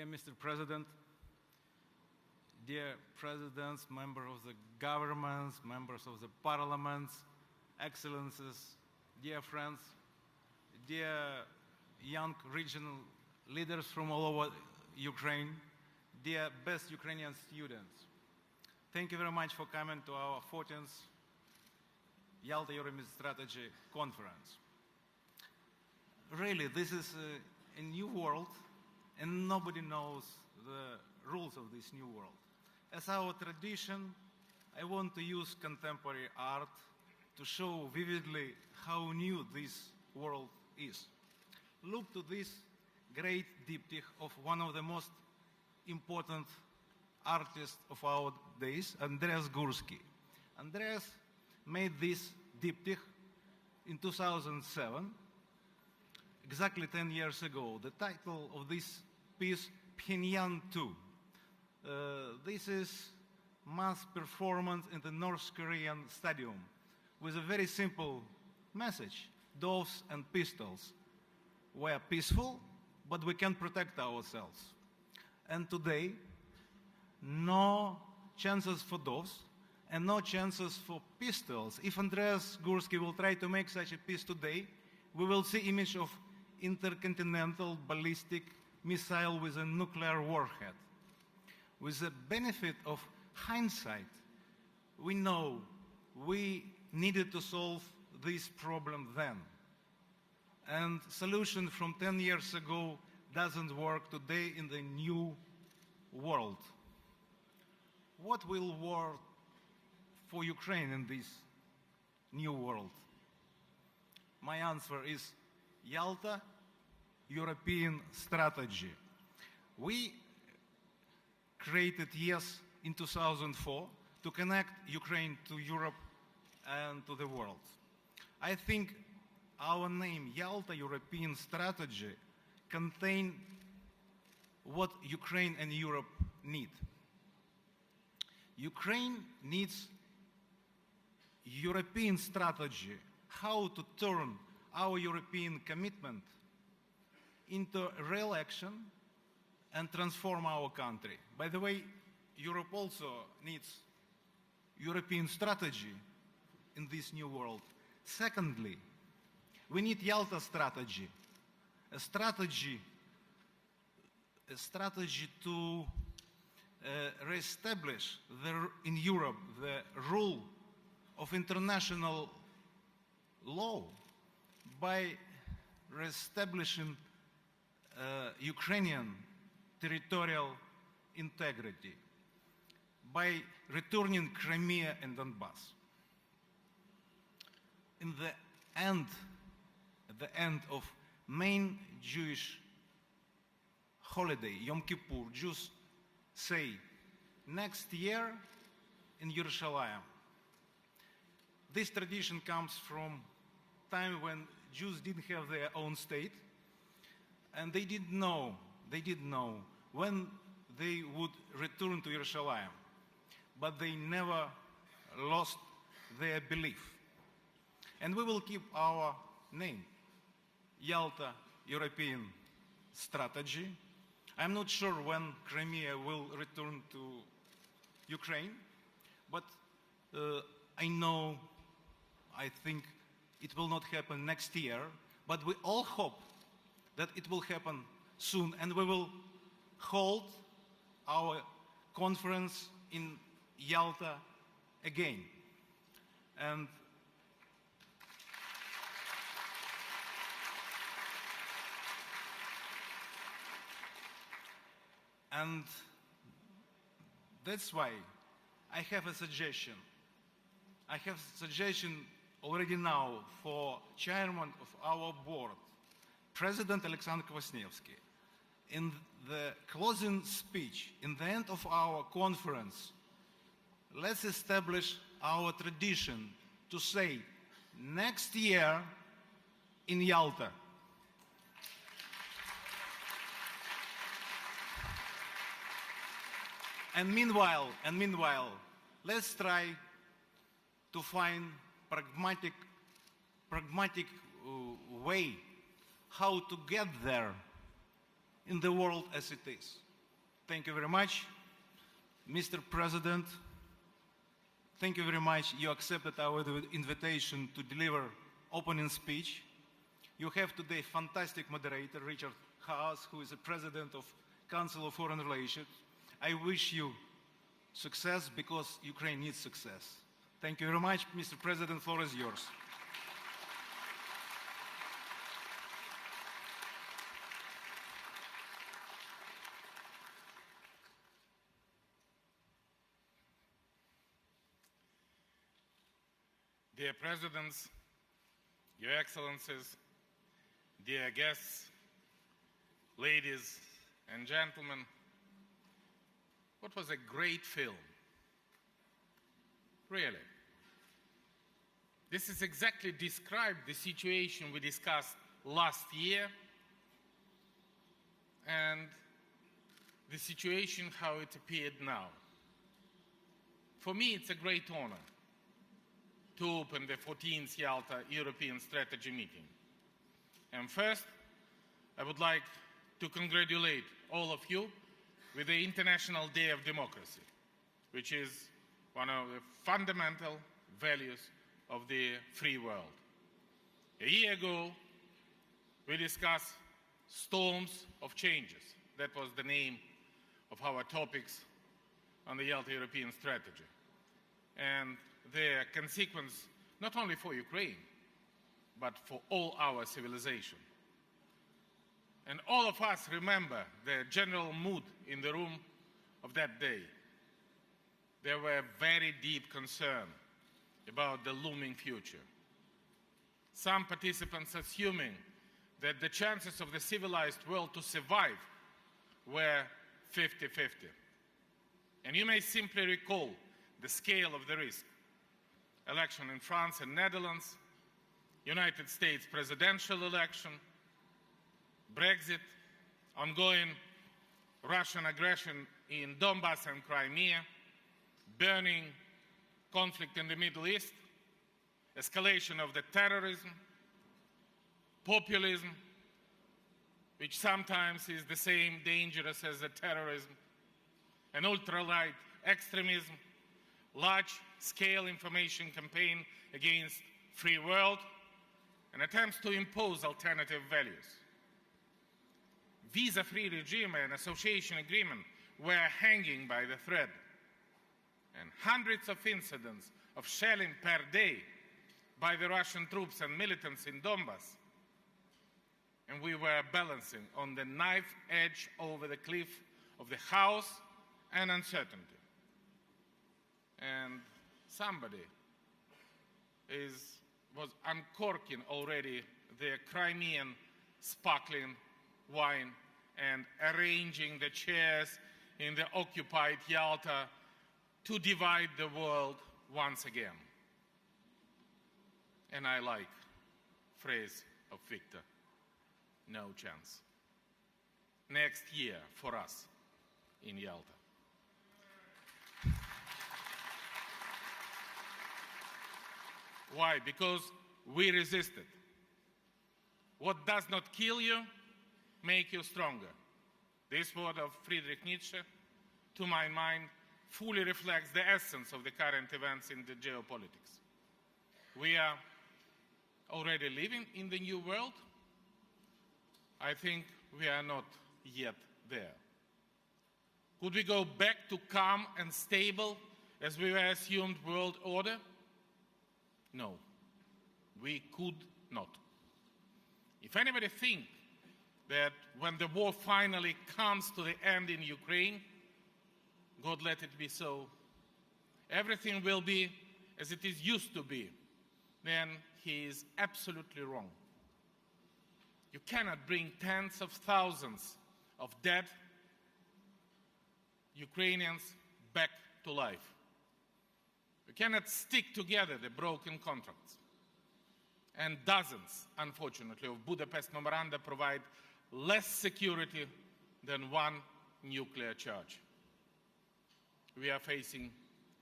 Dear Mr. President, dear presidents, members of the governments, members of the parliaments, excellencies, dear friends, dear young regional leaders from all over Ukraine, dear best Ukrainian students, thank you very much for coming to our 14th Yalta European Strategy Conference. Really, this is a new world, and nobody knows the rules of this new world. As our tradition, I want to use contemporary art to show vividly how new this world is. Look to this great diptych of one of the most important artists of our days, Andreas Gursky. Andreas made this diptych in 2007, exactly 10 years ago. The title of this piece, Pyongyang 2. This is mass performance in the North Korean stadium with a very simple message. Doves and pistols. We are peaceful, but we can protect ourselves. And today, no chances for doves and no chances for pistols. If Andreas Gursky will try to make such a piece today, we will see image of intercontinental ballistic missile with a nuclear warhead. With the benefit of hindsight, we know we needed to solve this problem then. And solution from 10 years ago doesn't work today in the new world. What will work for Ukraine in this new world? My answer is Yalta European Strategy. We created YES in 2004 to connect Ukraine to Europe and to the world. I think our name, Yalta European Strategy, contains what Ukraine and Europe need. Ukraine needs European strategy, how to turn our European commitment into real action and transform our country. By the way, Europe also needs European strategy in this new world. Secondly, we need Yalta strategy, a strategy to reestablish in Europe the rule of international law by reestablishing Ukrainian territorial integrity, by returning Crimea and Donbass. At the end of main Jewish holiday, Yom Kippur, Jews say, next year in Yerushalayim. This tradition comes from time when Jews didn't have their own state, and they didn't know when they would return to Yerushalayim, but they never lost their belief. And we will keep our name, Yalta European Strategy. I'm not sure when Crimea will return to Ukraine, but I think it will not happen next year, but we all hope that it will happen soon, and we will hold our conference in Yalta again. And that's why I have a suggestion. I have a suggestion already now for chairman of our board, President Alexander Kvasniewski. In the closing speech, in the end of our conference, let's establish our tradition to say, next year in Yalta. And meanwhile, let's try to find pragmatic way how to get there in the world as it is. Thank you very much. Mr. President, thank you very much. You accepted our invitation to deliver opening speech. You have today a fantastic moderator, Richard Haass, who is the President of Council of Foreign Relations. I wish you success because Ukraine needs success. Thank you very much. Mr. President, the floor is yours. Dear Presidents, Your Excellencies, dear guests, ladies and gentlemen, what was a great film. Really. This is exactly described the situation we discussed last year and the situation how it appeared now. For me, it's a great honor to open the 14th Yalta European Strategy meeting. And first, I would like to congratulate all of you with the International Day of Democracy, which is one of the fundamental values of the free world. A year ago, we discussed storms of changes. That was the name of our topics on the Yalta European Strategy. And their consequence, not only for Ukraine, but for all our civilization. And all of us remember the general mood in the room of that day. There were very deep concern about the looming future. Some participants assuming that the chances of the civilized world to survive were 50-50. And you may simply recall the scale of the risk. Election in France and Netherlands, United States presidential election, Brexit, ongoing Russian aggression in Donbass and Crimea, burning conflict in the Middle East, escalation of the terrorism, populism, which sometimes is the same dangerous as the terrorism, and ultra-right extremism, large-scale information campaign against free world, and attempts to impose alternative values. Visa-free regime and association agreement were hanging by the thread, and hundreds of incidents of shelling per day by the Russian troops and militants in Donbass. And we were balancing on the knife edge over the cliff of the chaos and uncertainty. And somebody was uncorking already the Crimean sparkling wine and arranging the chairs in the occupied Yalta to divide the world once again. And I like the phrase of Victor, no chance. Next year for us in Yalta. Why? Because we resisted. What does not kill you, make you stronger. This word of Friedrich Nietzsche, to my mind, fully reflects the essence of the current events in the geopolitics. We are already living in the new world. I think we are not yet there. Could we go back to calm and stable as we were assumed world order? No, we could not. If anybody thinks that when the war finally comes to the end in Ukraine, God let it be so, everything will be as it is used to be, then he is absolutely wrong. You cannot bring tens of thousands of dead Ukrainians back to life. You cannot stick together the broken contracts. And dozens, unfortunately, of Budapest memoranda provide less security than one nuclear charge. We are facing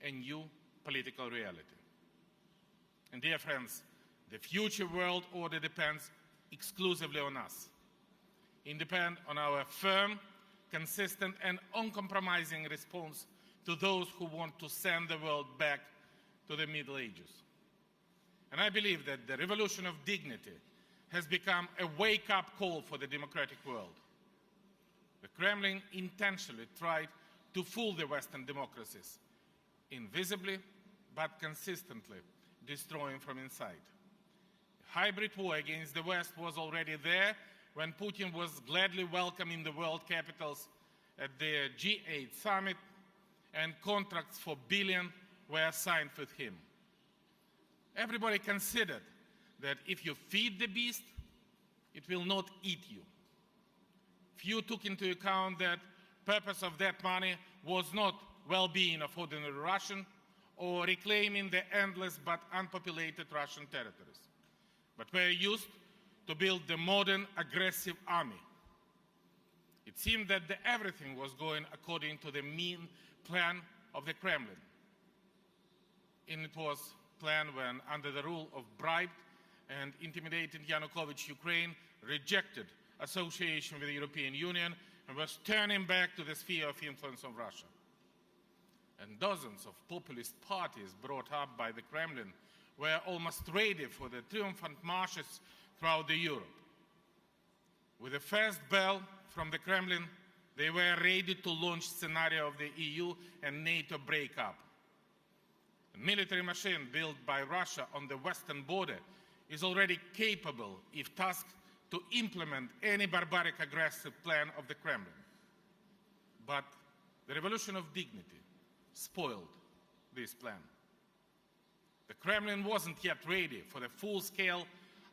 a new political reality. And dear friends, the future world order depends exclusively on us. It depends on our firm, consistent, and uncompromising response to those who want to send the world back to the Middle Ages. And I believe that the revolution of dignity has become a wake-up call for the democratic world. The Kremlin intentionally tried to fool the Western democracies, invisibly but consistently destroying from inside. The hybrid war against the West was already there when Putin was gladly welcoming the world capitals at the G8 summit, and contracts for billions were signed with him. Everybody considered that if you feed the beast, it will not eat you. Few took into account that the purpose of that money was not well-being of ordinary Russian or reclaiming the endless but unpopulated Russian territories, but were used to build the modern aggressive army. It seemed that everything was going according to the mean plan of the Kremlin. And it was planned when, under the rule of bribed and intimidated Yanukovych, Ukraine rejected association with the European Union and was turning back to the sphere of influence of Russia. And dozens of populist parties brought up by the Kremlin were almost ready for the triumphant marches throughout Europe. With the first bell from the Kremlin, they were ready to launch scenario of the EU and NATO breakup. The military machine built by Russia on the western border is already capable, if tasked, to implement any barbaric aggressive plan of the Kremlin. But the revolution of dignity spoiled this plan. The Kremlin wasn't yet ready for the full-scale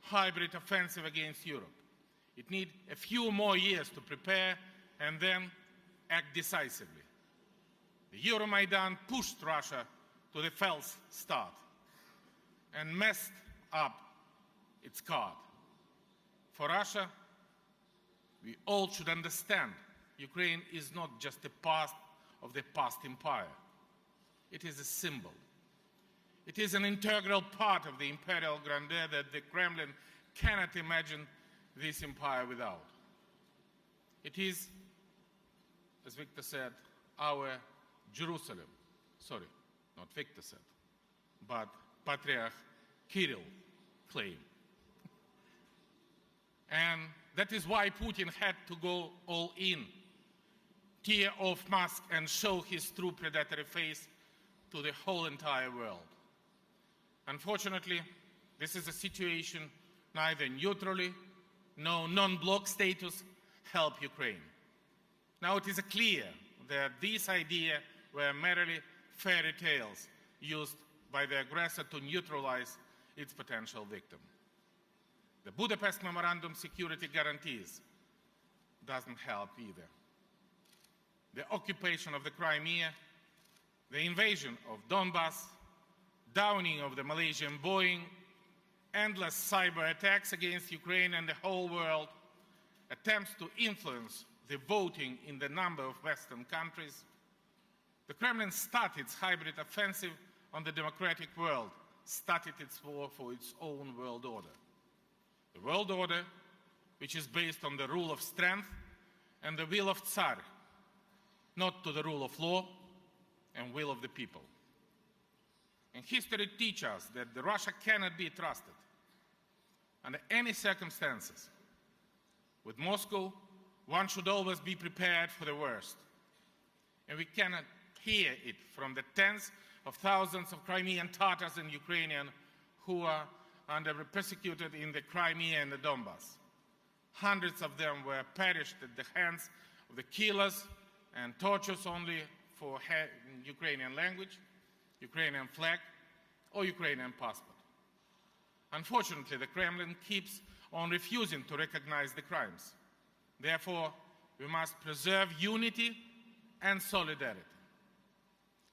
hybrid offensive against Europe. It needed a few more years to prepare and then act decisively. The Euromaidan pushed Russia to the false start and messed up its card. For Russia, we all should understand Ukraine is not just a part of the past empire. It is a symbol. It is an integral part of the imperial grandeur that the Kremlin cannot imagine this empire without. It is, as Victor said, our Jerusalem. Sorry, not Victor said, but Patriarch Kirill claimed. And that is why Putin had to go all in, tear off mask and show his true predatory face to the whole entire world. Unfortunately, this is a situation neither neutrally nor non-bloc status help Ukraine. Now it is clear that these ideas were merely fairy tales used by the aggressor to neutralize its potential victim. The Budapest Memorandum security guarantees doesn't help either. The occupation of the Crimea, the invasion of Donbass, downing of the Malaysian Boeing, endless cyber attacks against Ukraine and the whole world, attempts to influence the voting in the number of Western countries. The Kremlin started its hybrid offensive on the democratic world, started its war for its own world order. The world order, which is based on the rule of strength and the will of Tsar, not to the rule of law and will of the people. And history teaches us that the Russia cannot be trusted under any circumstances. With Moscow, one should always be prepared for the worst. And we cannot hear it from the tens of thousands of Crimean Tatars and Ukrainians who are persecuted in the Crimea and the Donbass. Hundreds of them were perished at the hands of the killers and tortures only for Ukrainian language, Ukrainian flag, or Ukrainian passport. Unfortunately, the Kremlin keeps on refusing to recognize the crimes. Therefore, we must preserve unity and solidarity.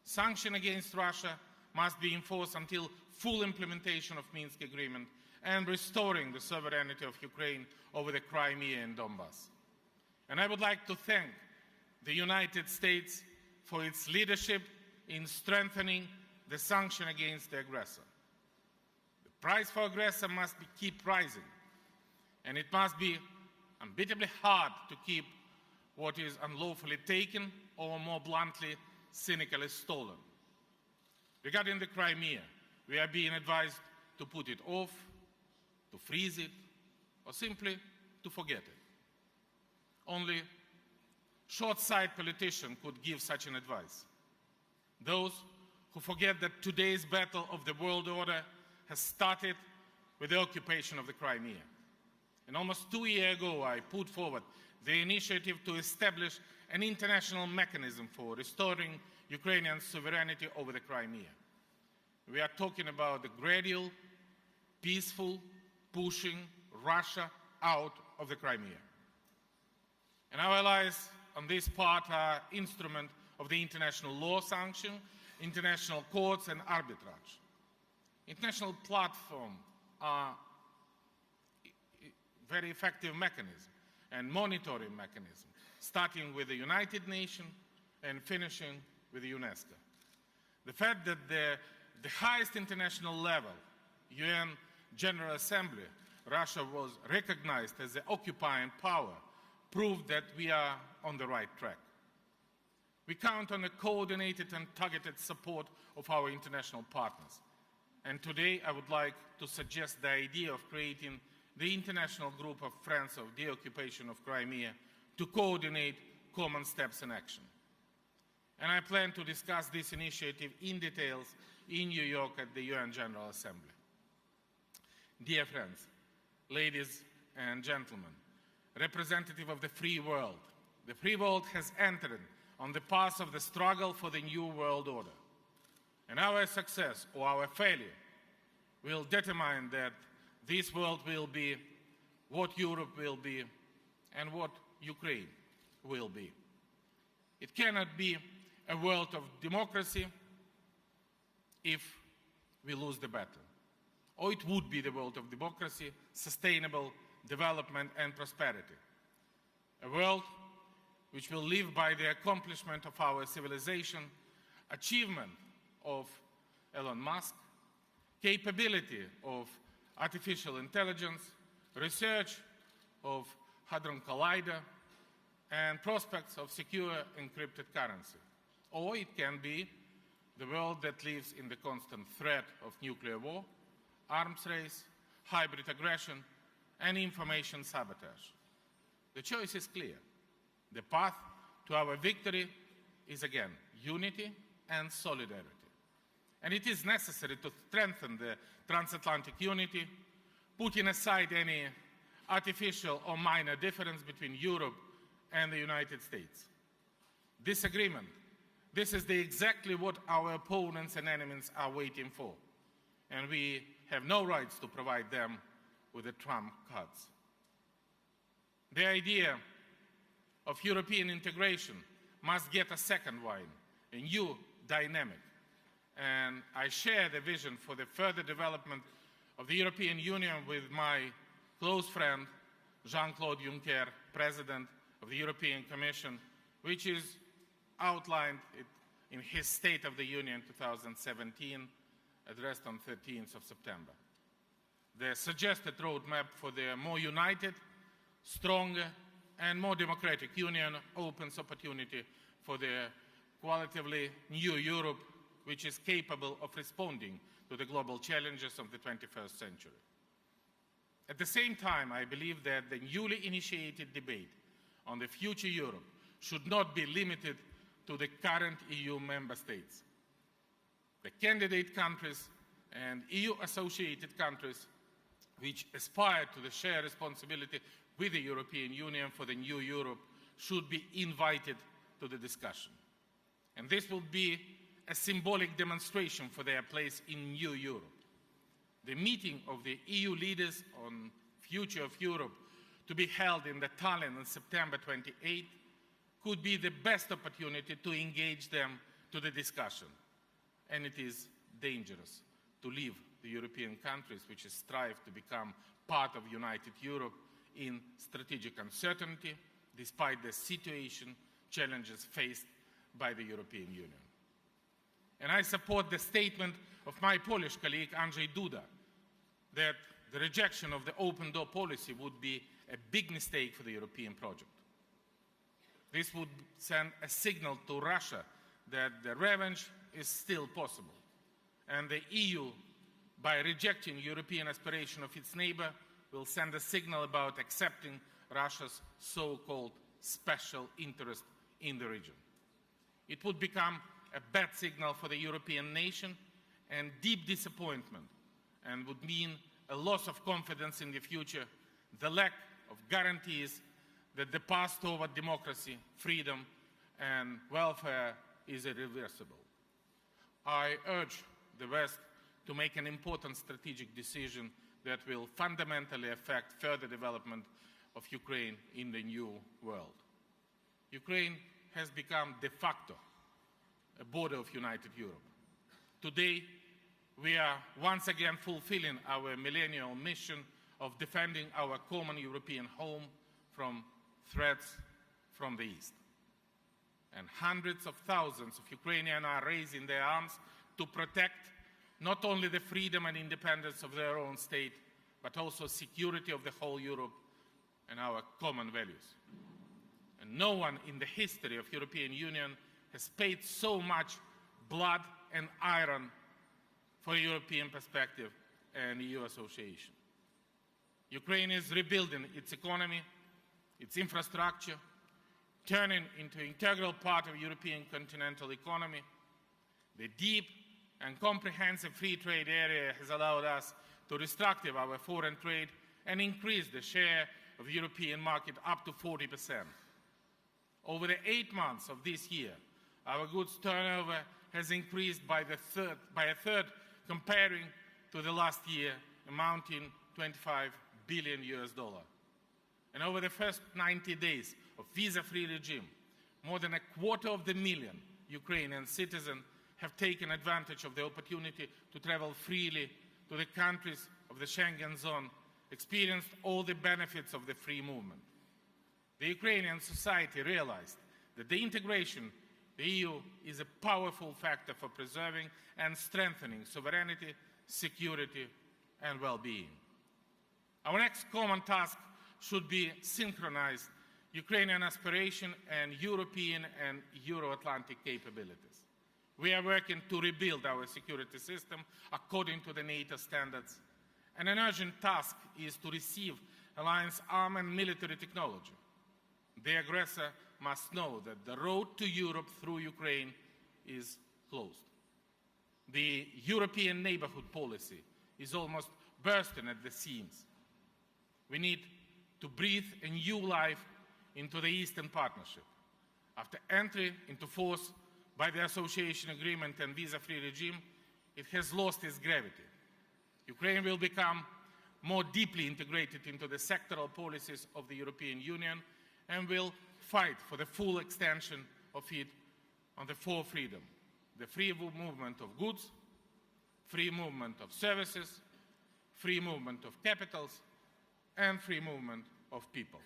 Sanctions against Russia must be enforced until full implementation of Minsk Agreement and restoring the sovereignty of Ukraine over the Crimea and Donbass. And I would like to thank the United States for its leadership in strengthening the sanction against the aggressor. The price for aggressor must keep rising, and it must be unbeatably hard to keep what is unlawfully taken or, more bluntly, cynically stolen. Regarding the Crimea, we are being advised to put it off, to freeze it, or simply to forget it. Only short-sighted politicians could give such an advice. Those who forget that today's battle of the world order has started with the occupation of the Crimea. And almost 2 years ago, I put forward the initiative to establish an international mechanism for restoring Ukrainian sovereignty over the Crimea. We are talking about the gradual, peaceful pushing Russia out of the Crimea. And our allies on this part are instruments of the international law sanction, international courts and arbitrage. International platforms are very effective mechanism and monitoring mechanism, starting with the United Nations and finishing with UNESCO. The fact that the highest international level, UN General Assembly, Russia was recognized as the occupying power, proved that we are on the right track. We count on the coordinated and targeted support of our international partners. And today I would like to suggest the idea of creating the International Group of Friends of the Occupation of Crimea to coordinate common steps in action. And I plan to discuss this initiative in details in New York at the UN General Assembly. Dear friends, ladies and gentlemen, representative of the free world has entered on the path of the struggle for the new world order. And our success or our failure will determine that this world will be what Europe will be and what Ukraine will be. It cannot be a world of democracy if we lose the battle. Or it would be the world of democracy, sustainable development and prosperity. A world which will live by the accomplishment of our civilization, achievement of Elon Musk, capability of artificial intelligence, research of Hadron Collider, and prospects of secure encrypted currency. Or it can be the world that lives in the constant threat of nuclear war, arms race, hybrid aggression, and information sabotage. The choice is clear. The path to our victory is again unity and solidarity. And it is necessary to strengthen the transatlantic unity, putting aside any artificial or minor difference between Europe and the United States. This agreement, this is exactly what our opponents and enemies are waiting for. And we have no rights to provide them with the trump cards. The idea of European integration must get a second wind, a new dynamic. And I share the vision for the further development of the European Union with my close friend, Jean-Claude Juncker, President of the European Commission, which is outlined in his State of the Union 2017, addressed on 13th of September. The suggested roadmap for the more united, stronger, and more democratic union opens opportunity for the qualitatively new Europe, which is capable of responding to the global challenges of the 21st century. At the same time, I believe that the newly initiated debate on the future Europe should not be limited to the current EU member states. The candidate countries and EU-associated countries which aspire to the shared responsibility with the European Union for the new Europe should be invited to the discussion. And this will be a symbolic demonstration for their place in new Europe. The meeting of the EU leaders on future of Europe to be held in Tallinn on September 28 could be the best opportunity to engage them to the discussion. And it is dangerous to leave the European countries which strive to become part of united Europe in strategic uncertainty, despite the situation challenges faced by the European Union. And I support the statement of my Polish colleague Andrzej Duda that the rejection of the open door policy would be a big mistake for the European project. This would send a signal to Russia that the revenge is still possible. And the EU, by rejecting European aspiration of its neighbor, will send a signal about accepting Russia's so-called special interest in the region. It would become a bad signal for the European nation and deep disappointment, and would mean a loss of confidence in the future, the lack of guarantees that the path toward democracy, freedom, and welfare is irreversible. I urge the West to make an important strategic decision that will fundamentally affect further development of Ukraine in the new world. Ukraine has become de facto a border of united Europe. Today, we are once again fulfilling our millennial mission of defending our common European home from threats from the East. And hundreds of thousands of Ukrainians are raising their arms to protect not only the freedom and independence of their own state, but also security of the whole Europe and our common values. And no one in the history of European Union has paid so much blood and iron for a European perspective and EU association. Ukraine is rebuilding its economy, its infrastructure, turning into an integral part of European continental economy. The deep and comprehensive free trade area has allowed us to restructure our foreign trade and increase the share of the European market up to 40%. Over the 8 months of this year, our goods turnover has increased by a third comparing to the last year, amounting $25 billion. And over the first 90 days of visa-free regime, more than 250,000 Ukrainian citizens have taken advantage of the opportunity to travel freely to the countries of the Schengen zone, experienced all the benefits of the free movement. The Ukrainian society realized that the integration the EU is a powerful factor for preserving and strengthening sovereignty, security, and well-being. Our next common task should be synchronized Ukrainian aspiration and European and Euro-Atlantic capabilities. We are working to rebuild our security system according to the NATO standards, and an urgent task is to receive alliance arm and military technology. The aggressor must know that the road to Europe through Ukraine is closed. The European neighborhood policy is almost bursting at the seams. We need to breathe a new life into the Eastern Partnership. After entry into force by the Association Agreement and visa-free regime, it has lost its gravity. Ukraine will become more deeply integrated into the sectoral policies of the European Union and will fight for the full extension of it on the four freedoms: the free movement of goods, free movement of services, free movement of capitals, and free movement of people.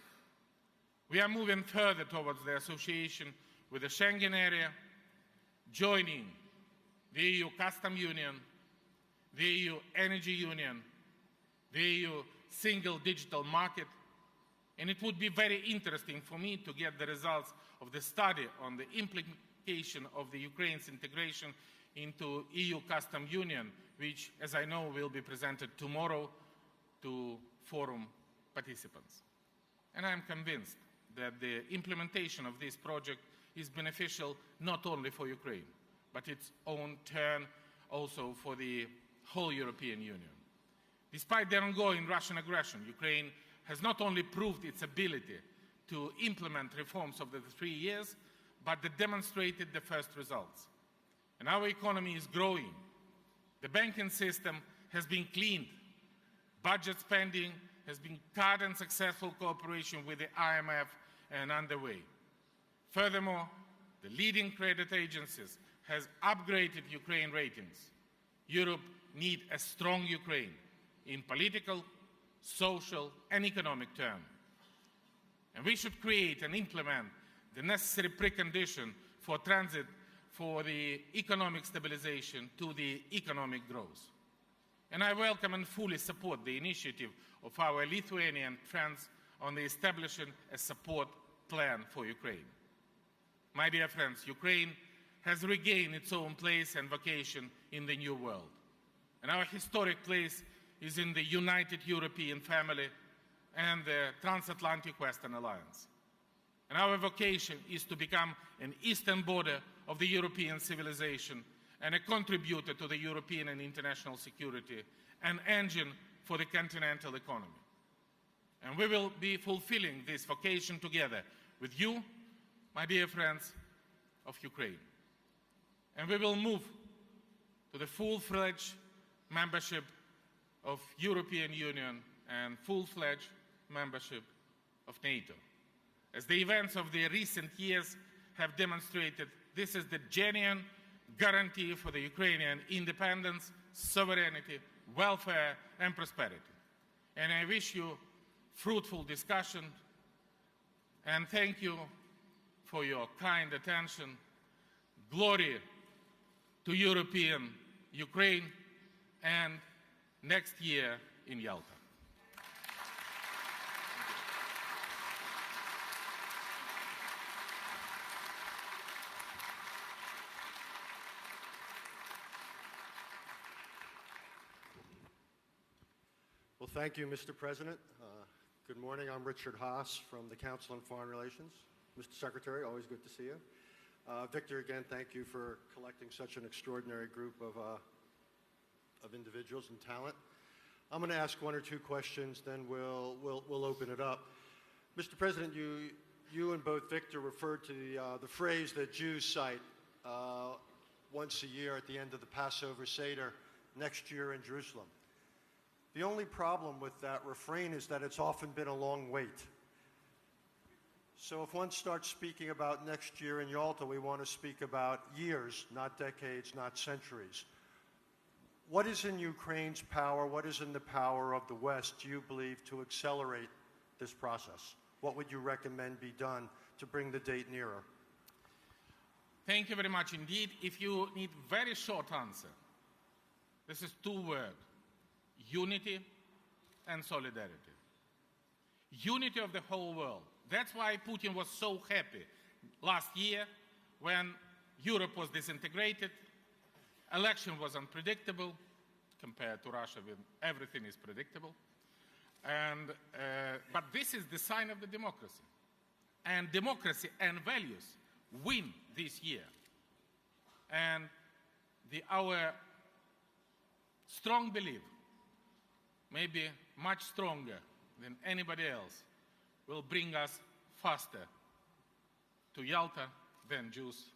We are moving further towards the association with the Schengen area, joining the EU Customs Union, the EU Energy Union, the EU Single Digital Market, and it would be very interesting for me to get the results of the study on the implication of the Ukraine's integration into EU Customs Union, which, as I know, will be presented tomorrow to forum participants. And I am convinced that the implementation of this project is beneficial not only for Ukraine, but its own turn also for the whole European Union. Despite the ongoing Russian aggression, Ukraine has not only proved its ability to implement reforms over the 3 years, but demonstrated the first results. And our economy is growing. The banking system has been cleaned. Budget spending has been cut, and successful cooperation with the IMF and underway. Furthermore, the leading credit agencies has upgraded Ukraine ratings. Europe needs a strong Ukraine in political, social, and economic terms. And we should create and implement the necessary precondition for transit for the economic stabilization to the economic growth. And I welcome and fully support the initiative of our Lithuanian friends on the establishing a support plan for Ukraine. my dear friends, Ukraine has regained its own place and vocation in the new world. And our historic place is in the united European family and the transatlantic Western Alliance. And our vocation is to become an eastern border of the European civilization and a contributor to the European and international security, an engine for the continental economy. And we will be fulfilling this vocation together with you, my dear friends of Ukraine. And we will move to the full-fledged membership of European Union and full-fledged membership of NATO. As the events of the recent years have demonstrated, this is the genuine guarantee for the Ukrainian independence, sovereignty, welfare, and prosperity. And I wish you fruitful discussion, and thank you for your kind attention. Glory to European Ukraine, and next year in Yalta. Well, thank you, Mr. President. Good morning. I'm Richard Haass from the Council on Foreign Relations. Mr. Secretary, always good to see you. Victor, again, thank you for collecting such an extraordinary group of individuals and talent. I'm going to ask one or two questions, then we'll open it up. Mr. President, you and both Victor referred to the phrase that Jews cite once a year at the end of the Passover Seder, next year in Jerusalem. The only problem with that refrain is that it's often been a long wait. So if one starts speaking about next year in Yalta, we want to speak about years, not decades, not centuries. What is in Ukraine's power, what is in the power of the West, do you believe, to accelerate this process? What would you recommend be done to bring the date nearer? Thank you very much indeed. If you need very short answer, this is two words: unity and solidarity. Unity of the whole world. That's why Putin was so happy last year when Europe was disintegrated, election was unpredictable compared to Russia, when everything is predictable. But this is the sign of the democracy. And democracy and values win this year. And our strong belief, maybe much stronger than anybody else, will bring us faster to Yalta than Jews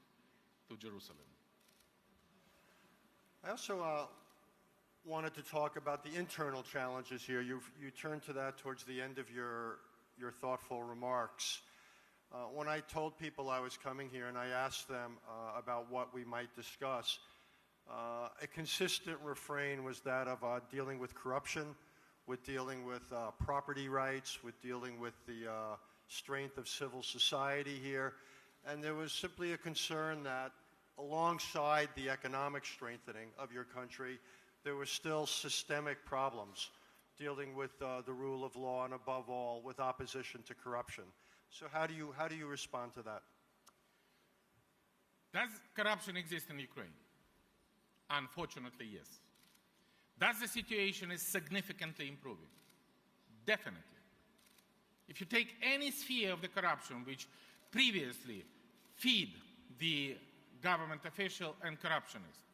to Jerusalem. I also wanted to talk about the internal challenges here. You turned to that towards the end of your thoughtful remarks. When I told people I was coming here and I asked them about what we might discuss, a consistent refrain was that of dealing with corruption, with dealing with property rights, with dealing with the strength of civil society here. And there was simply a concern that alongside the economic strengthening of your country, there were still systemic problems dealing with the rule of law and, above all, with opposition to corruption. So how do you respond to that? Does corruption exist in Ukraine? Unfortunately, yes. Does the situation is significantly improving? Definitely. If you take any sphere of the corruption which previously feed the government official and corruptionist,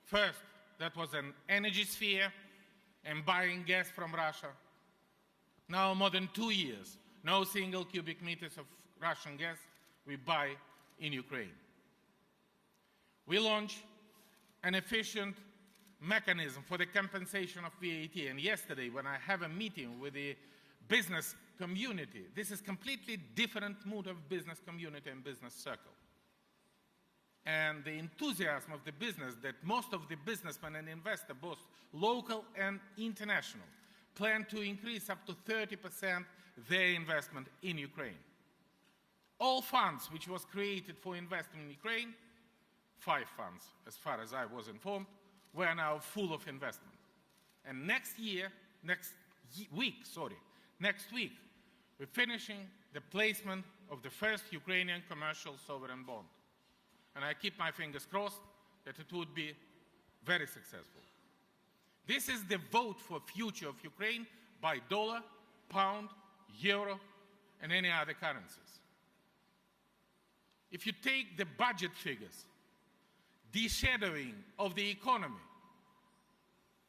first, that was an energy sphere and buying gas from Russia. Now, more than 2 years, no single cubic meters of Russian gas we buy in Ukraine. We launched an efficient mechanism for the compensation of VAT. And yesterday, when I have a meeting with the business community, this is completely different mood of business community and business circle. And the enthusiasm of the business that most of the businessmen and investors, both local and international, plan to increase up to 30% their investment in Ukraine. All funds which was created for investment in Ukraine, 5 funds, as far as I was informed, were now full of investment. And next week, we're finishing the placement of the first Ukrainian commercial sovereign bond. And I keep my fingers crossed that it would be very successful. This is the vote for future of Ukraine by dollar, pound, euro, and any other currencies. If you take the budget figures, de-shadowing of the economy,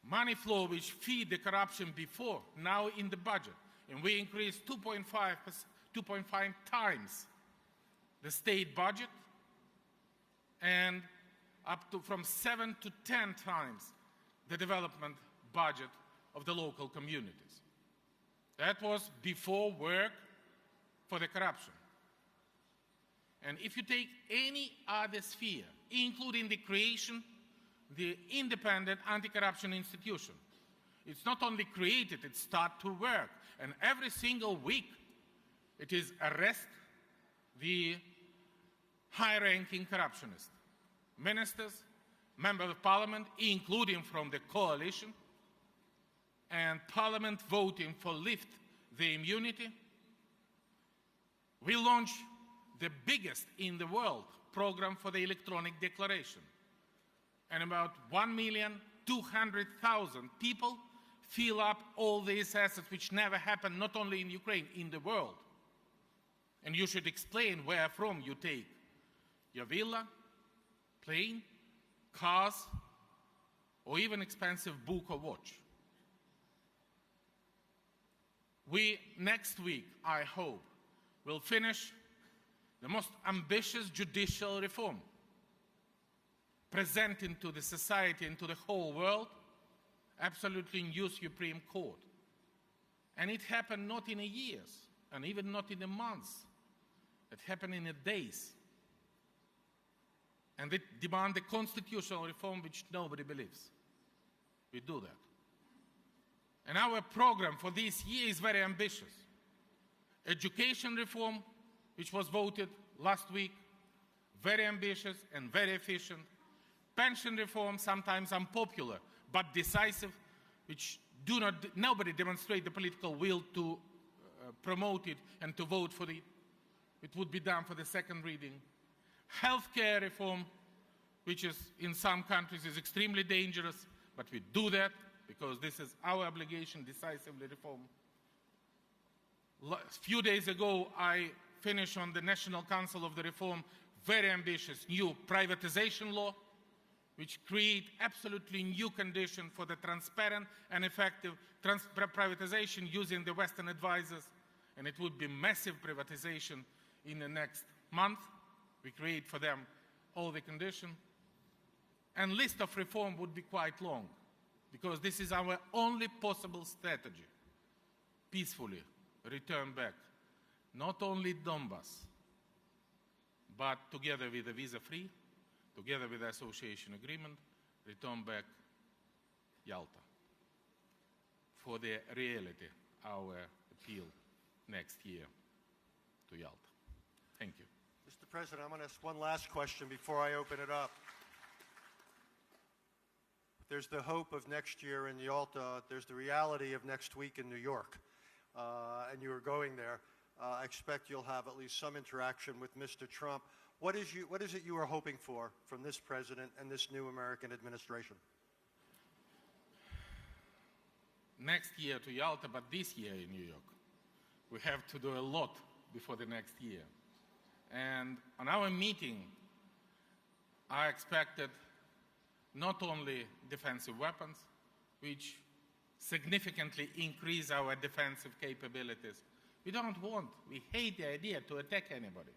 money flow which feed the corruption before, now in the budget, and we increased 2.5 times the state budget, and up to from 7 to 10 times the development budget of the local communities. That was before work for the corruption. And if you take any other sphere, including the creation, the independent anti-corruption institution, it's not only created, it starts to work. And every single week, it is arrest the high-ranking corruptionists, ministers, members of parliament, including from the coalition, and parliament voting for lift the immunity. We launched the biggest in the world program for the electronic declaration. And about 1,200,000 people fill up all these assets, which never happened, not only in Ukraine, in the world. And you should explain where from you take your villa, plane, cars, or even expensive book or watch. We, next week, I hope, will finish the most ambitious judicial reform, presenting to the society and to the whole world absolutely new Supreme Court. And it happened not in years, and even not in months. It happened in days. And it demands a constitutional reform which nobody believes. We do that. And our program for this year is very ambitious. Education reform, which was voted last week, very ambitious and very efficient. Pension reform, sometimes unpopular, but decisive, which nobody demonstrate the political will to promote it and to vote for it. It would be done for the second reading. Healthcare reform, which is in some countries is extremely dangerous, but we do that because this is our obligation, decisively reform. A few days ago, I finished on the National Council of the Reform, very ambitious new privatization law, which create absolutely new conditions for the transparent and effective privatization using the Western advisors, and it would be massive privatization in the next month. We create for them all the conditions. And list of reform would be quite long, because this is our only possible strategy. Peacefully return back, not only Donbass, but together with the visa-free, together with the association agreement, return back Yalta. For the reality, our appeal next year to Yalta. Thank you. Mr. President, I'm going to ask one last question before I open it up. There's the hope of next year in Yalta. There's the reality of next week in New York. And you are going there. I expect you'll have at least some interaction with Mr. Trump. What is it you are hoping for from this president and this new American administration? Next year to Yalta, but this year in New York. We have to do a lot before the next year. And on our meeting, I expected not only defensive weapons, which significantly increase our defensive capabilities. We hate the idea to attack anybody.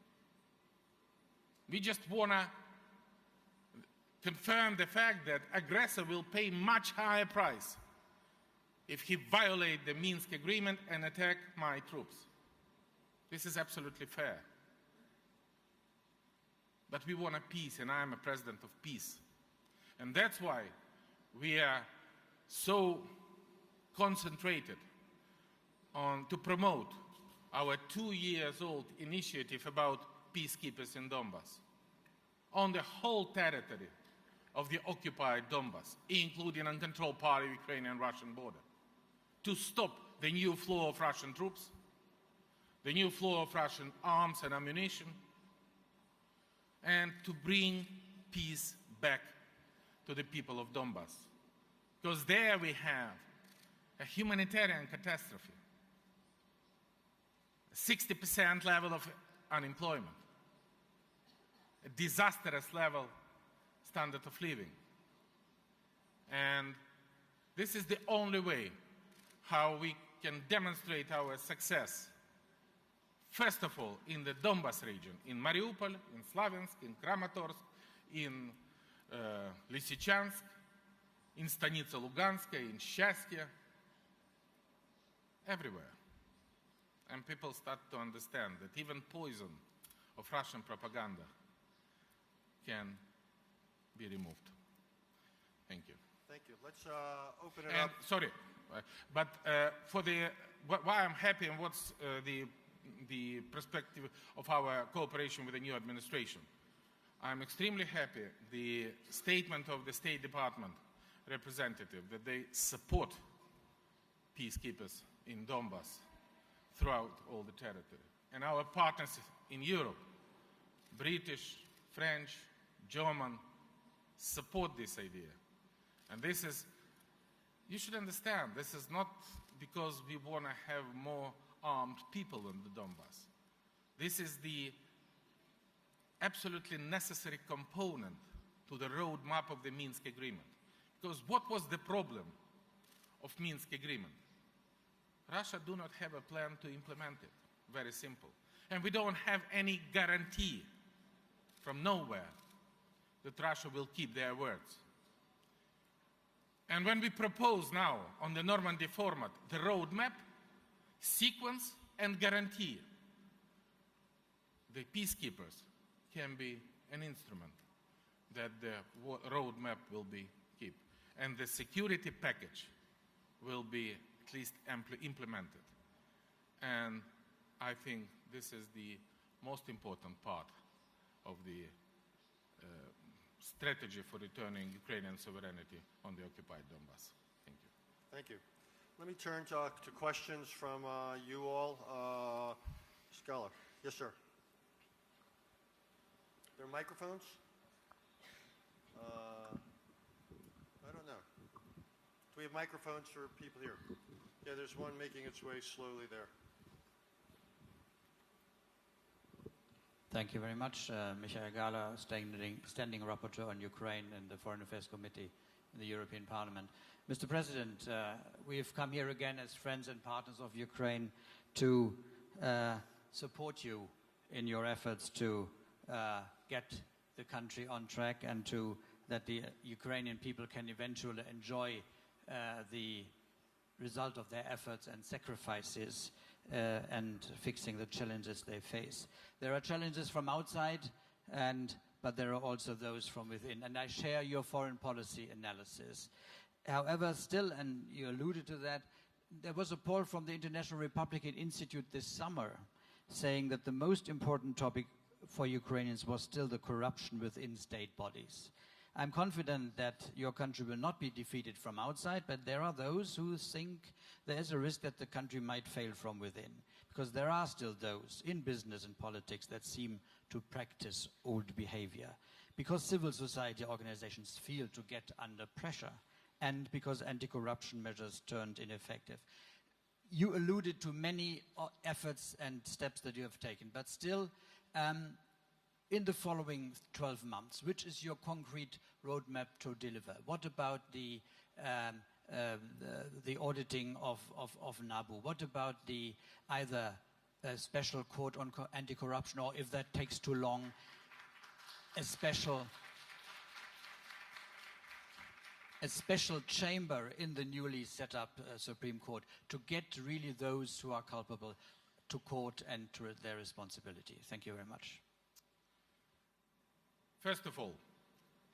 We just want to confirm the fact that aggressor will pay much higher price if he violates the Minsk agreement and attack my troops. This is absolutely fair. But we want a peace, and I am a president of peace. And that's why we are so concentrated on to promote our 2-year-old initiative about peacekeepers in Donbass on the whole territory of the occupied Donbass, including uncontrolled part of Ukrainian-Russian border, to stop the new flow of Russian troops, the new flow of Russian arms and ammunition, and to bring peace back to the people of Donbass. Because there we have a humanitarian catastrophe, a 60% level of unemployment, a disastrous level standard of living. And this is the only way how we can demonstrate our success. First of all, in the Donbas region, in Mariupol, in Slaviansk, in Kramatorsk, in Lysychansk, in Stanitsa Luganskaya, in Shastya, everywhere. And people start to understand that even poison of Russian propaganda can be removed. Thank you. Thank you. Let's open it And, up. sorry, but for the why I'm happy and what's the perspective of our cooperation with the new administration. I'm extremely happy the statement of the State Department representative that they support peacekeepers in Donbass throughout all the territory. And our partners in Europe, British, French, German, support this idea. And this is, you should understand, this is not because we want to have more armed people in the Donbass. This is the absolutely necessary component to the roadmap of the Minsk agreement. Because what was the problem of Minsk agreement? Russia do not have a plan to implement it. Very simple. And we don't have any guarantee from nowhere that Russia will keep their words. And when we propose now on the Normandy format the roadmap, sequence and guarantee, the peacekeepers can be an instrument that the roadmap will be kept. And the security package will be at least implemented. And I think this is the most important part of the strategy for returning Ukrainian sovereignty on the occupied Donbass. Thank you. Thank you. Let me turn to questions from you all. Scholar. Yes, sir. There are microphones? I don't know. Do we have microphones for people here? Yeah, there's one making its way slowly there. Thank you very much. Michael Gala, standing rapporteur on Ukraine in the Foreign Affairs Committee in the European Parliament. Mr. President, we have come here again as friends and partners of Ukraine to support you in your efforts to get the country on track and to that the Ukrainian people can eventually enjoy the result of their efforts and sacrifices and fixing the challenges they face. There are challenges from outside, but there are also those from within. And I share your foreign policy analysis. However, still, and you alluded to that, there was a poll from the International Republican Institute this summer saying that the most important topic for Ukrainians was still the corruption within state bodies. I'm confident that your country will not be defeated from outside, but there are those who think there is a risk that the country might fail from within, because there are still those in business and politics that seem to practice old behavior, because civil society organizations feel to get under pressure, and because anti-corruption measures turned ineffective. You alluded to many efforts and steps that you have taken, but still, in the following 12 months, which is your concrete roadmap to deliver? What about the auditing of NABU? What about either a special court on anti-corruption, or if that takes too long, a special chamber in the newly set up Supreme Court to get really those who are culpable to court and to their responsibility? Thank you very much. First of all,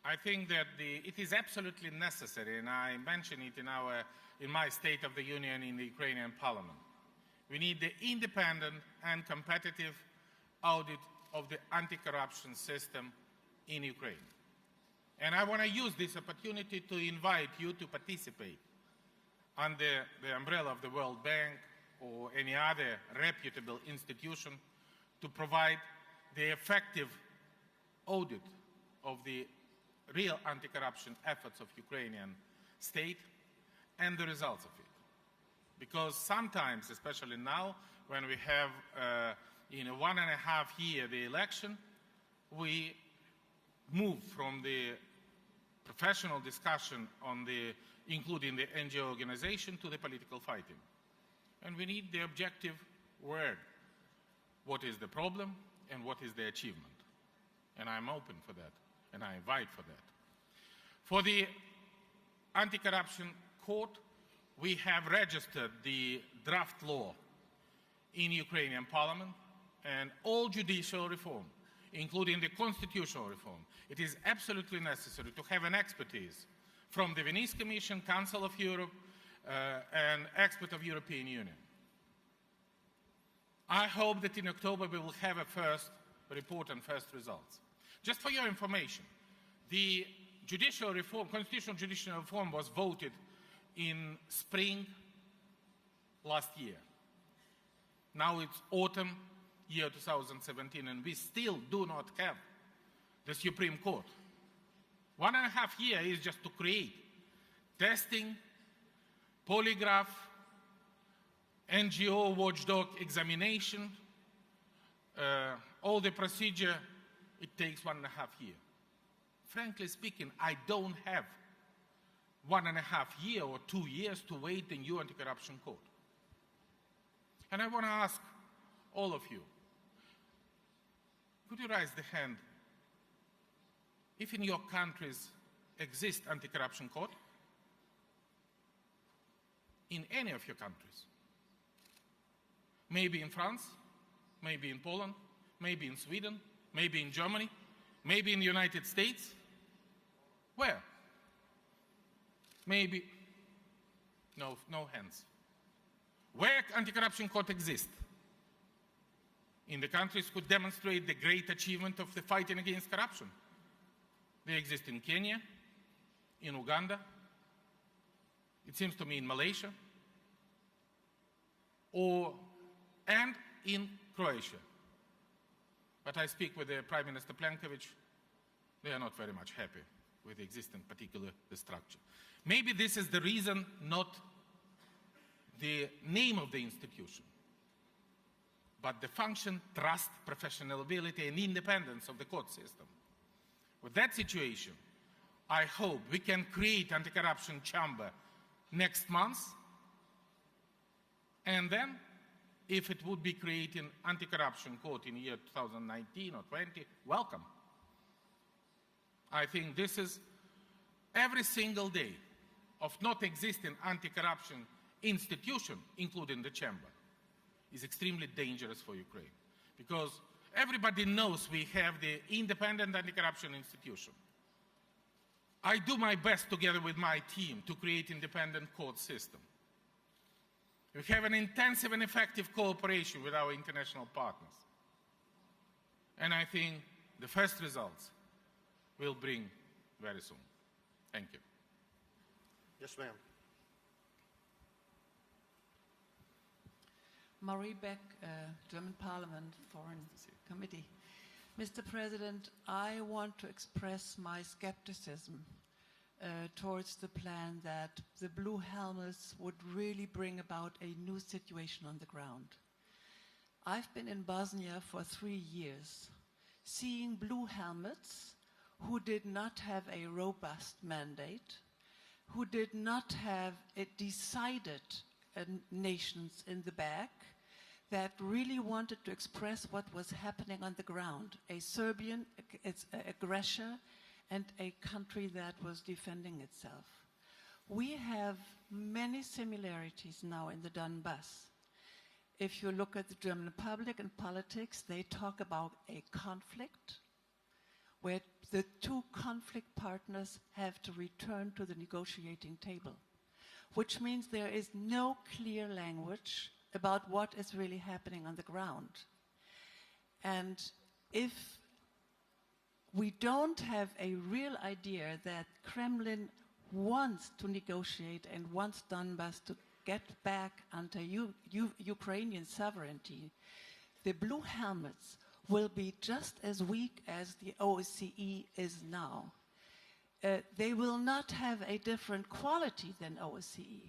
I think that it is absolutely necessary, and I mentioned it in my State of the Union in the Ukrainian Parliament. We need the independent and competitive audit of the anti-corruption system in Ukraine. And I want to use this opportunity to invite you to participate under the umbrella of the World Bank, or any other reputable institution to provide the effective audit of the real anti-corruption efforts of Ukrainian state and the results of it. Because sometimes, especially now, when we have in a 1.5 year the election, we move from the professional discussion on the, including the NGO organization, to the political fighting. And we need the objective word. What is the problem and what is the achievement? And I'm open for that, and I invite for that. For the anti-corruption court, we have registered the draft law in Ukrainian parliament and all judicial reform, including the constitutional reform. It is absolutely necessary to have an expertise from the Venice Commission, Council of Europe, and expert of European Union. I hope that in October we will have a first report and first results. Just for your information, the judicial reform, constitutional judicial reform was voted in spring last year. Now it's autumn, year 2017, and we still do not have the Supreme Court. 1.5 years is just to create testing, polygraph, NGO watchdog examination, all the procedure. It takes 1.5 years. Frankly speaking, I don't have 1.5 years or 2 years to wait in new anti-corruption court. And I want to ask all of you, could you raise the hand if in your countries exist anti-corruption court? In any of your countries? Maybe in France, maybe in Poland, maybe in Sweden, maybe in Germany, maybe in the United States? Where? Maybe, no hands. Where anti-corruption court exists? In the countries who demonstrate the great achievement of the fighting against corruption. They exist in Kenya, in Uganda, it seems to me in Malaysia, and in Croatia. But I speak with the Prime Minister Plenković, they are not very much happy with the existing particular structure. Maybe this is the reason, not the name of the institution, but the function, trust, professionality, and independence of the court system. With that situation, I hope we can create anti-corruption chamber next month, and then, if it would be creating anti-corruption court in the year 2019 or 20, welcome. I think this is every single day of not existing anti-corruption institution, including the chamber, is extremely dangerous for Ukraine. Because everybody knows we have the independent anti-corruption institution. I do my best together with my team to create independent court system. We have an intensive and effective cooperation with our international partners. And I think the first results will bring very soon. Thank you. Yes, ma'am. Marie Beck, German Parliament Foreign Committee. Mr. President, I want to express my skepticism towards the plan that the blue helmets would really bring about a new situation on the ground. I've been in Bosnia for 3 years, seeing blue helmets who did not have a robust mandate, who did not have decided nations in the back, that really wanted to express what was happening on the ground, a Serbian aggression and a country that was defending itself. We have many similarities now in the Donbass. If you look at the German public and politics, they talk about a conflict where the two conflict partners have to return to the negotiating table, which means there is no clear language about what is really happening on the ground. And if we don't have a real idea that Kremlin wants to negotiate and wants Donbass to get back under Ukrainian sovereignty, the blue helmets will be just as weak as the OSCE is now. They will not have a different quality than OSCE.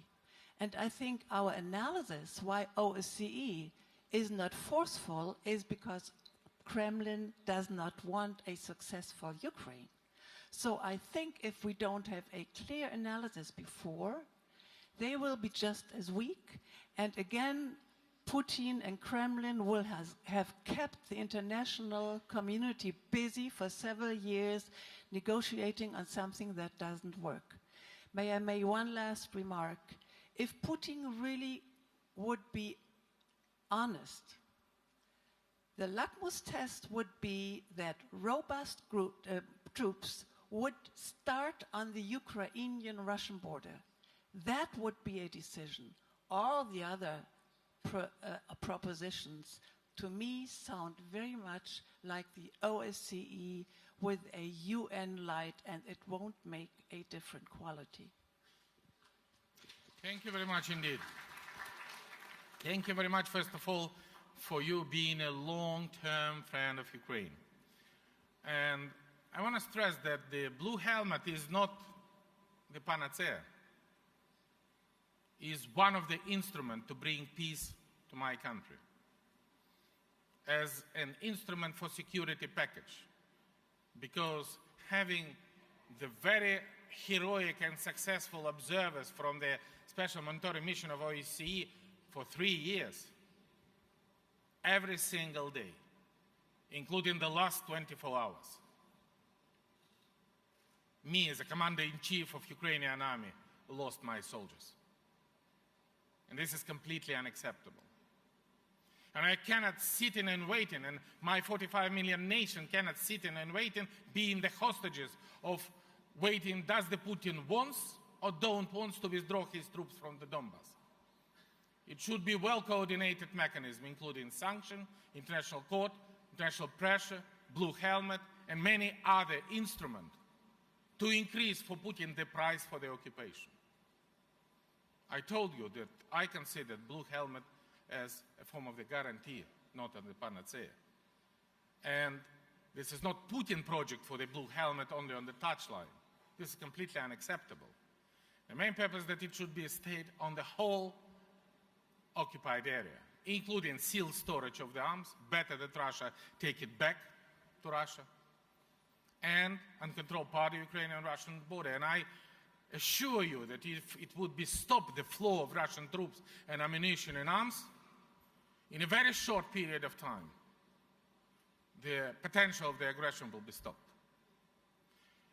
And I think our analysis why OSCE is not forceful is because Kremlin does not want a successful Ukraine. So I think if we don't have a clear analysis before, they will be just as weak. And again, Putin and Kremlin will have kept the international community busy for several years negotiating on something that doesn't work. May I make one last remark? If Putin really would be honest, the litmus test would be that robust troops would start on the Ukrainian-Russian border. That would be a decision. All the other propositions, to me, sound very much like the OSCE with a UN light, and it won't make a different quality. Thank you very much indeed. Thank you very much, first of all, for you being a long-term friend of Ukraine. And I want to stress that the blue helmet is not the panacea. It is one of the instruments to bring peace to my country. As an instrument for security package. Because having the very heroic and successful observers from the Special Monitoring Mission of OSCE for 3 years, every single day, including the last 24 hours. Me, as a commander-in-chief of Ukrainian army, lost my soldiers. And this is completely unacceptable. And I cannot sit in and waiting, and my 45 million nation cannot sit in and waiting, being the hostages of waiting, does the Putin wants or don't wants to withdraw his troops from the Donbass? It should be well-coordinated mechanism, including sanction, international court, international pressure, blue helmet, and many other instruments to increase for Putin the price for the occupation. I told you that I consider blue helmet as a form of the guarantee, not of the panacea. And this is not Putin project for the blue helmet only on the touchline. This is completely unacceptable. The main purpose is that it should be stayed on the whole occupied area, including sealed storage of the arms, better that Russia take it back to Russia, and uncontrolled part of the Ukrainian-Russian border. And I assure you that if it would be stopped the flow of Russian troops and ammunition and arms, in a very short period of time, the potential of the aggression will be stopped.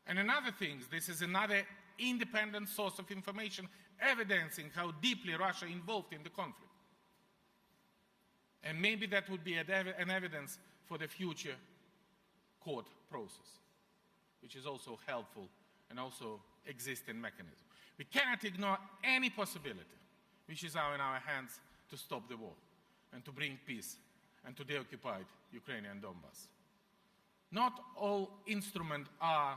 And another thing, this is another independent source of information evidencing how deeply Russia involved in the conflict. And maybe that would be an evidence for the future court process, which is also helpful and also existing mechanism. We cannot ignore any possibility which is now in our hands to stop the war and to bring peace and to the occupied Ukrainian Donbass. Not all instruments are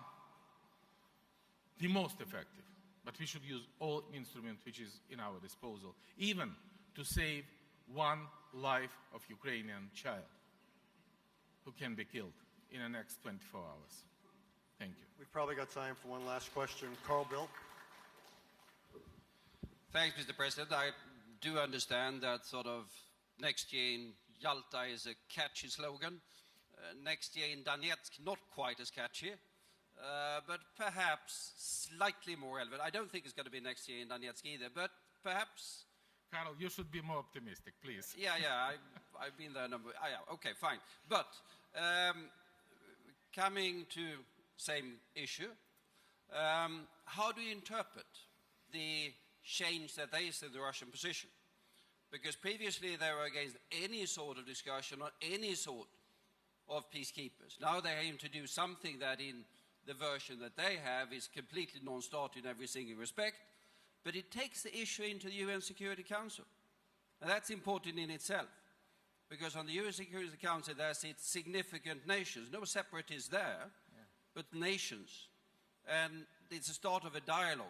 the most effective, but we should use all instruments which is in our disposal, even to save one life of Ukrainian child who can be killed in the next 24 hours. Thank you. We've probably got time for one last question. Carl Bildt. Thanks, Mr. President. I do understand that sort of next year in Yalta is a catchy slogan. Next year in Donetsk, not quite as catchy, but perhaps slightly more relevant. I don't think it's going to be next year in Donetsk either, but perhaps... Carl, you should be more optimistic, please. Yeah, I've been there a number... yeah, okay, fine. But coming to same issue, how do you interpret the change that there is in the Russian position? Because previously they were against any sort of discussion or any sort of peacekeepers. Now they aim to do something that in the version that they have is completely non-starter in every single respect, but it takes the issue into the UN Security Council. And that's important in itself, because on the UN Security Council there's significant nations, no separatists there, but nations. And it's a start of a dialogue.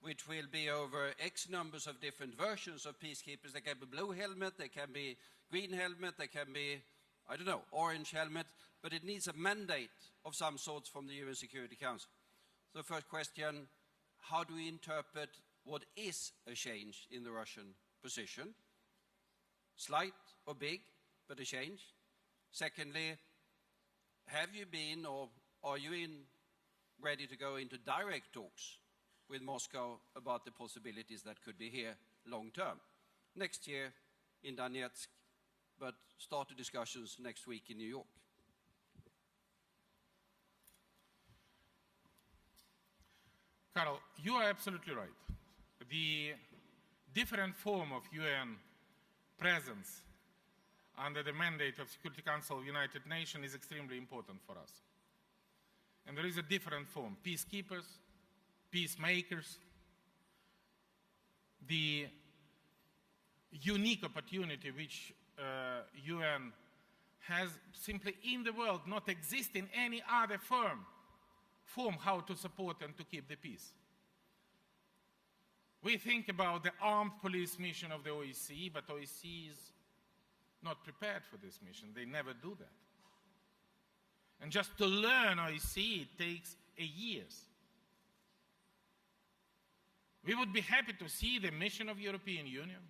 which will be over X numbers of different versions of peacekeepers. There can be blue helmet, there can be green helmet, there can be, I don't know, orange helmet, but it needs a mandate of some sorts from the UN Security Council. So first question, how do we interpret what is a change in the Russian position? Slight or big, but a change. Secondly, have you been or are you ready to go into direct talks with Moscow about the possibilities that could be here long term? Next year in Donetsk, but start the discussions next week in New York. Carl, you are absolutely right. The different form of UN presence under the mandate of Security Council of United Nations is extremely important for us. And there is a different form, peacekeepers, peacemakers. The unique opportunity which UN has simply in the world not exist in any other form how to support and to keep the peace. We think about the armed police mission of the OSCE, but OSCE is not prepared for this mission. They never do that. And just to learn OSCE, it takes years. We would be happy to see the mission of European Union.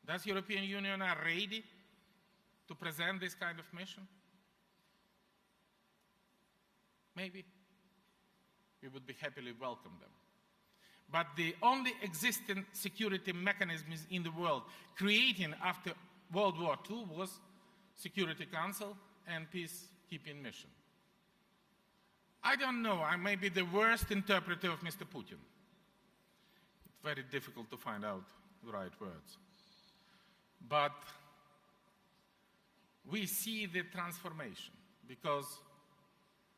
Does European Union are ready to present this kind of mission? Maybe. We would be happily welcome them. But the only existing security mechanisms in the world created after World War II was Security Council and peacekeeping mission. I don't know, I may be the worst interpreter of Mr. Putin. It's very difficult to find out the right words. But we see the transformation because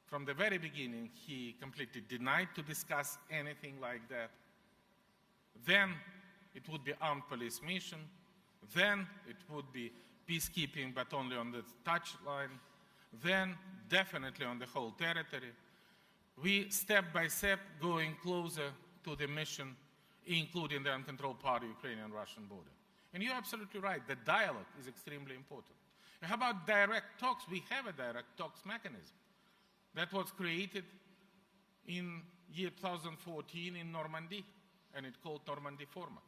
from the very beginning, he completely denied to discuss anything like that. Then it would be armed police mission. Then it would be peacekeeping, but only on the touchline. Then definitely on the whole territory. We, step by step, going closer to the mission, including the uncontrolled part of Ukrainian-Russian border. And you're absolutely right, the dialogue is extremely important. And how about direct talks? We have a direct talks mechanism. That was created in year 2014 in Normandy, and it's called Normandy format.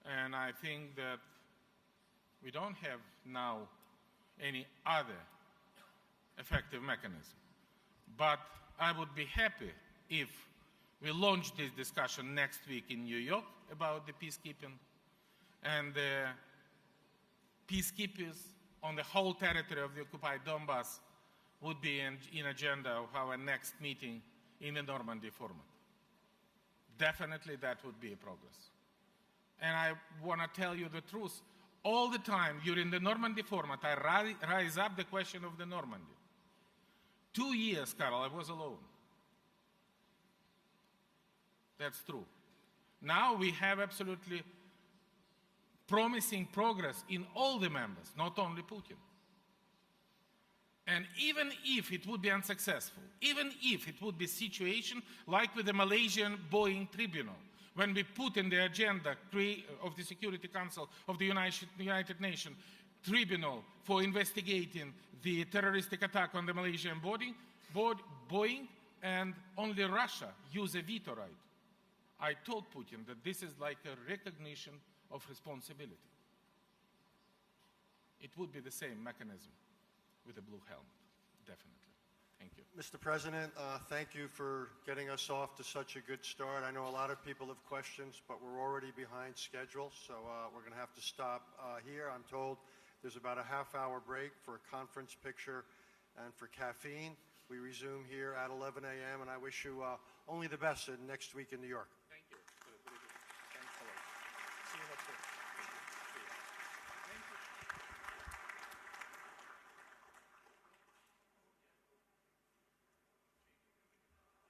And I think that we don't have now any other effective mechanism. But I would be happy if we launch this discussion next week in New York about the peacekeeping, and the peacekeepers on the whole territory of the occupied Donbass would be in agenda of our next meeting in the Normandy format. Definitely that would be a progress. And I want to tell you the truth. All the time during the Normandy format, I rise up the question of the Normandy. 2 years, Carl, I was alone. That's true. Now we have absolutely promising progress in all the members, not only Putin. And even if it would be unsuccessful, even if it would be a situation like with the Malaysian Boeing Tribunal, when we put in the agenda of the Security Council of the United Nations Tribunal for investigating the terroristic attack on the Malaysian Boeing, and only Russia used a veto right. I told Putin that this is like a recognition of responsibility. It would be the same mechanism with a blue helmet, definitely. Thank you. Mr. President, thank you for getting us off to such a good start. I know a lot of people have questions, but we're already behind schedule, so we're going to have to stop here. I'm told there's about a half-hour break for a conference picture and for caffeine. We resume here at 11 a.m., and I wish you only the best next week in New York.